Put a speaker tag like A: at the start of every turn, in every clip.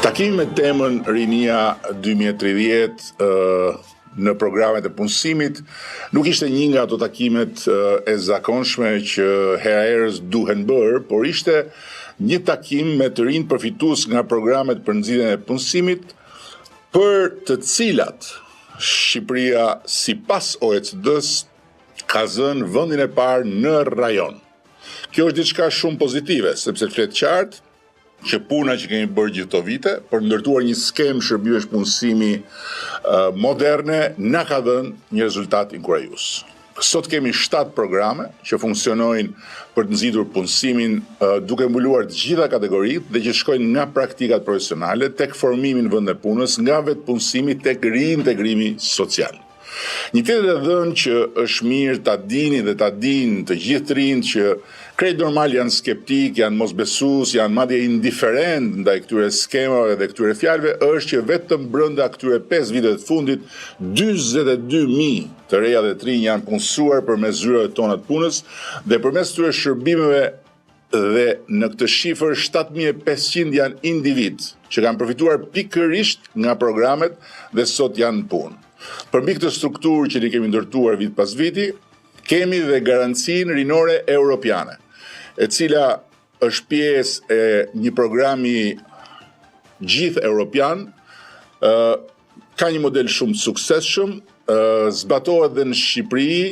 A: Takimi me temën Rinia 2030 në programet e punësimit nuk ishte një nga ato takimet e zakonshme që herës duhen bërë, por ishte një takim me të rinj përfitues nga programet për nxitjen e punësimit, për të cilat Shqipëria sipas OECD-s ka zënë vendin e parë në rajon. Kjo është diçka shumë pozitive, sepse flet qartë që puna që kemi bërë gjithë këto vite për ndërtuar një skemë shërbimesh punësimi moderne na ka dhënë një rezultat inkurajues. Sot kemi 7 programe që funksionojnë për të nxitur punësimin duke mbuluar të gjitha kategoritë dhe që shkojnë nga praktikat profesionale tek formimi në vend e punës, nga vetë punësimi tek riintegrimi social. Një tjetër e dhënë që është mirë ta dini dhe ta dinë të gjithë të rinjt që krejt normal janë skeptik, janë mosbesues, janë madje indiferent ndaj këtyre skemave dhe këtyre fjalëve, është që vetëm brenda këtyre 5 viteve të fundit 42.000 të reja dhe të rinj janë punësuar përmes zyrave tona të punës dhe përmes këtyre shërbimeve dhe në këtë shifër 7.500 janë individ që kanë përfituar pikërisht nga programet dhe sot janë në punë. Përmbi këtë strukturë që ne kemi ndërtuar vit pas viti, kemi dhe garancinë rinore europiane, e cila është pjesë e një programi gjithë europian, ka një model shumë të suksesshëm, zbatohet dhe në Shqipëri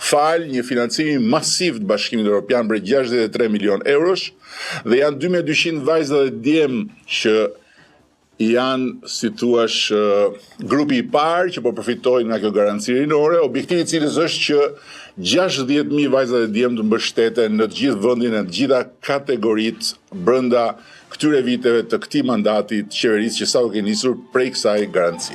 A: fal një financimi masiv të Bashkimit Evropian për 63 milion eurosh dhe janë 2200 vajza dhe djem që janë, si thuash, grupi i parë që po përfitojnë nga kjo garanci rinore, objektivi i cilës është që 60.000 vajza dhe djem të mbështeten në të gjithë vendin e të gjitha kategoritë brenda këtyre viteve të këtij mandati të qeverisë që sapo ke nisur prej kësaj garancie.